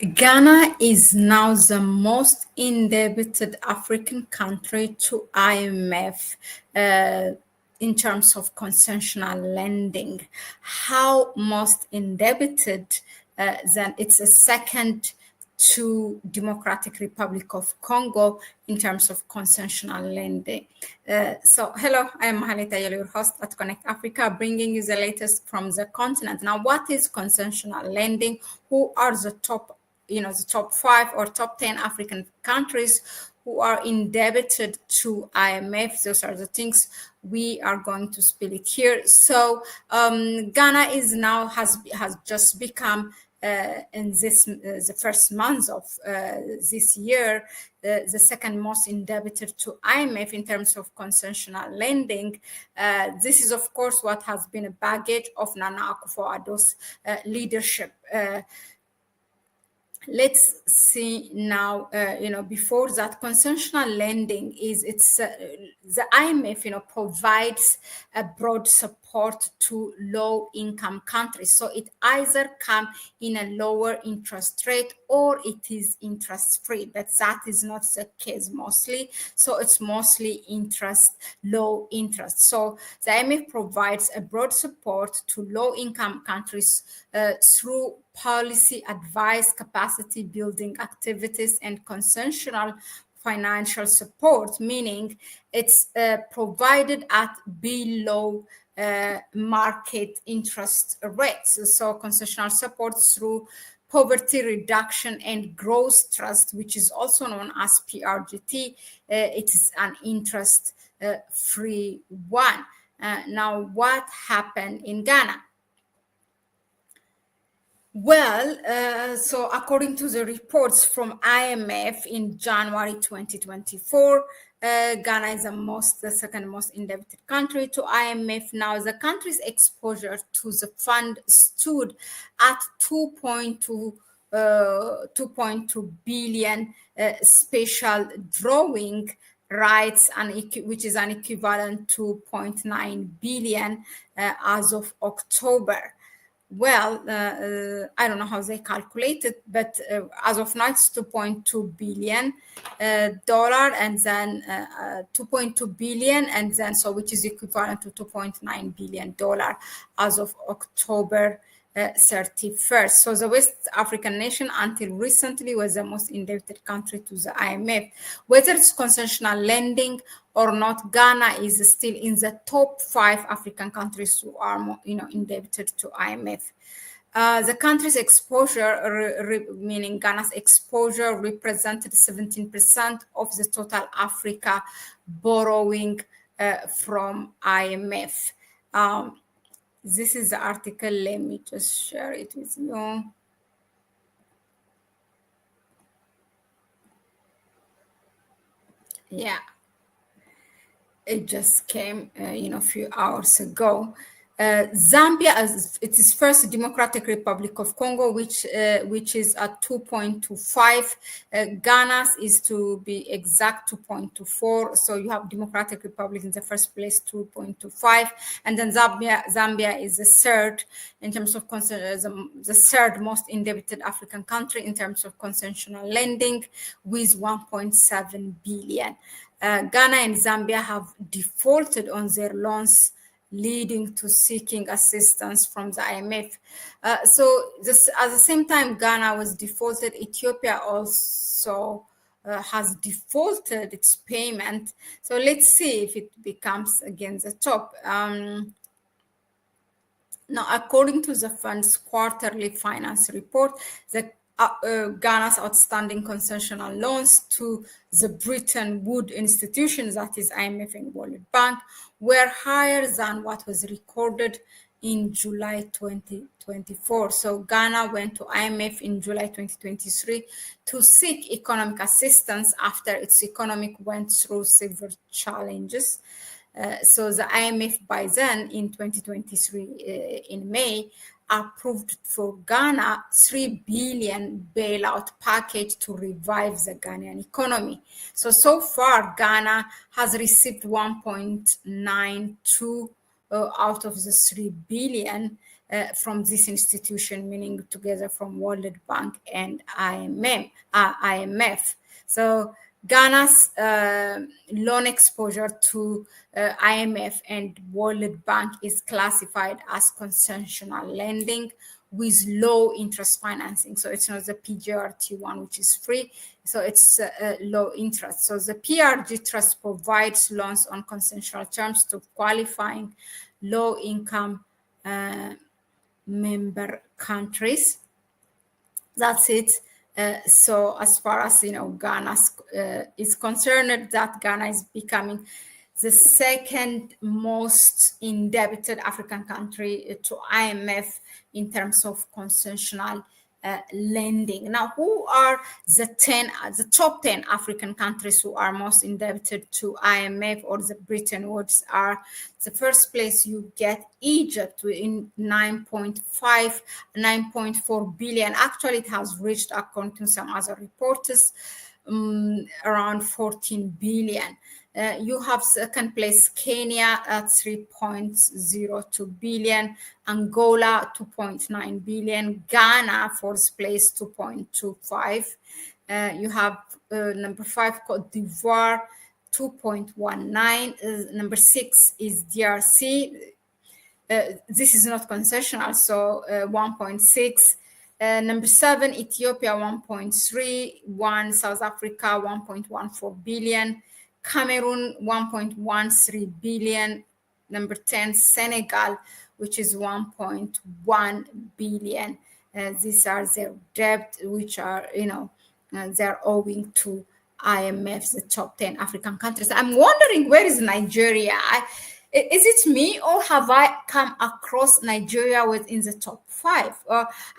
Ghana is now the most indebted African country to IMF in terms of concessional lending. How most indebted? Then it's a second to Democratic Republic of Congo in terms of concessional lending. So, hello, I am Mahlet, your host at Connect Africa, bringing you the latest from the continent. Now, what is concessional lending? Who are the top 5 or top 10 African countries who are indebted to IMF? Those are the things we are going to spill it here. So Ghana is now has just become in this the first month of this year, the second most indebted to IMF in terms of concessional lending. This is, of course, what has been a baggage of Nana Akufo-Addo's leadership. Let's see now, before that, concessional lending is the IMF, provides a broad support to low income countries. So it either come in a lower interest rate or it is interest free, but that is not the case mostly. So it's mostly low interest. So the IMF provides a broad support to low income countries through policy advice, capacity building activities, and concessional financial support, meaning it's provided at below market interest rates. So concessional support through poverty reduction and growth trust, which is also known as PRGT. It is an interest free one. Now, what happened in Ghana? Well, so according to the reports from IMF in January 2024, Ghana is the second most indebted country to IMF. Now, the country's exposure to the fund stood at 2.2 billion special drawing rights, which is an equivalent to 0.9 billion as of October. Well, I don't know how they calculate it, but as of now, it's $2.2 billion, and then 2.2 billion, and then which is equivalent to $2.9 billion as of October 31st. So the West African nation until recently was the most indebted country to the IMF. Whether it's concessional lending or not, Ghana is still in the top 5 African countries who are indebted to IMF. The country's exposure, meaning Ghana's exposure, represented 17% of the total Africa borrowing from IMF. This is the article. Let me just share it with you. Yeah, it just came, a few hours ago. Zambia, as it is first Democratic Republic of Congo, which is at 2.25. Ghana is, to be exact, 2.24. So you have Democratic Republic in the first place, 2.25, and then Zambia is the third in terms of the third most indebted African country in terms of concessional lending, with 1.7 billion. Ghana and Zambia have defaulted on their loans, leading to seeking assistance from the IMF. So at the same time Ghana was defaulted, Ethiopia also has defaulted its payment. So let's see if it becomes again the top. Now, according to the fund's quarterly finance report, Ghana's outstanding concessional loans to the Bretton Woods institutions, that is IMF and World Bank, were higher than what was recorded in July 2024. So Ghana went to IMF in July 2023 to seek economic assistance after its economy went through severe challenges. So the IMF by then in 2023 in May approved for Ghana 3 billion bailout package to revive the Ghanaian economy. So far Ghana has received 1.92 out of the 3 billion. from this institution, meaning together from World Bank and IMF. So Ghana's loan exposure to IMF and World Bank is classified as concessional lending with low interest financing. So it's not the PGRT one, which is free. So it's low interest. So the PRG Trust provides loans on concessional terms to qualifying low-income member countries. That's it. So as far as Ghana is concerned, that Ghana is becoming the second most indebted African country to IMF in terms of concessional lending. Now, who are the top 10 African countries who are most indebted to IMF or the Bretton Woods are? The first place you get Egypt in 9.4 billion. Actually, it has reached, according to some other reporters, around 14 billion. You have second place Kenya at 3.02 billion, Angola 2.9 billion, Ghana fourth place 2.25. You have number 5 Cote d'Ivoire 2.19. Number 6 is DRC. This is not concessional, so 1.6. Number 7 Ethiopia 1.31, South Africa 1.14 billion. Cameroon 1.13 billion. Number 10 Senegal, which is 1.1 billion. These are their debt, which are they're owing to IMF, the top 10 African countries. I'm wondering, where is Nigeria? Is it me, or have I come across Nigeria within the top 5?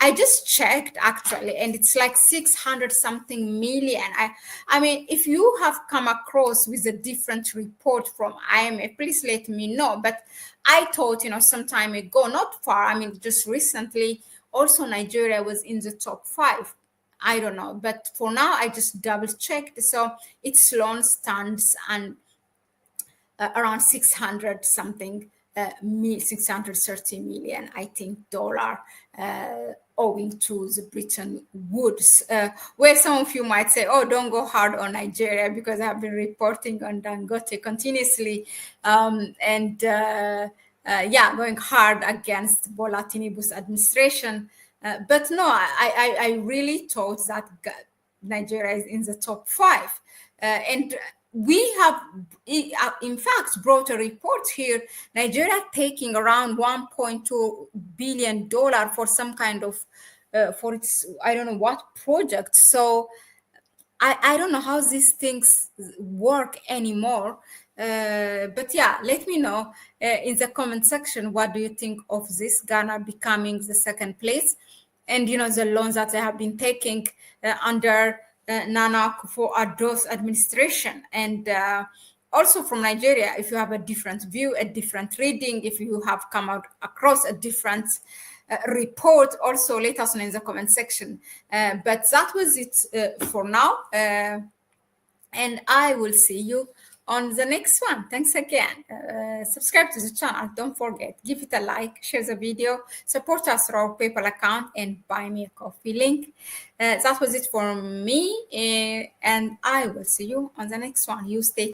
I just checked actually, and it's like 600 something million. I mean, if you have come across with a different report from IMF, please let me know. But I thought, some time ago, not far, I mean, just recently, also Nigeria was in the top 5. I don't know, but for now, I just double checked. So its loan stands and around 600 something, 630 million, I think, dollar, owing to the Bretton Woods, where some of you might say, oh, don't go hard on Nigeria, because I've been reporting on Dangote continuously, going hard against Bola Tinubu's administration. But no, I really thought that Nigeria is in the top 5. And we have, in fact, brought a report here. Nigeria taking around $1.2 billion for some kind of, for its, I don't know what project. So I don't know how these things work anymore. But yeah, let me know in the comment section, what do you think of this, Ghana becoming the second place? And, the loans that they have been taking under Nana Akufo-Addo's administration. And also from Nigeria, if you have a different view, a different reading, if you have come out across a different report, also let us know in the comment section. But that was it for now. And I will see you on the next one. Thanks again. Subscribe to the channel. Don't forget, give it a like, share the video, support us through our PayPal account, and buy me a coffee link. That was it for me. And I will see you on the next one. You stay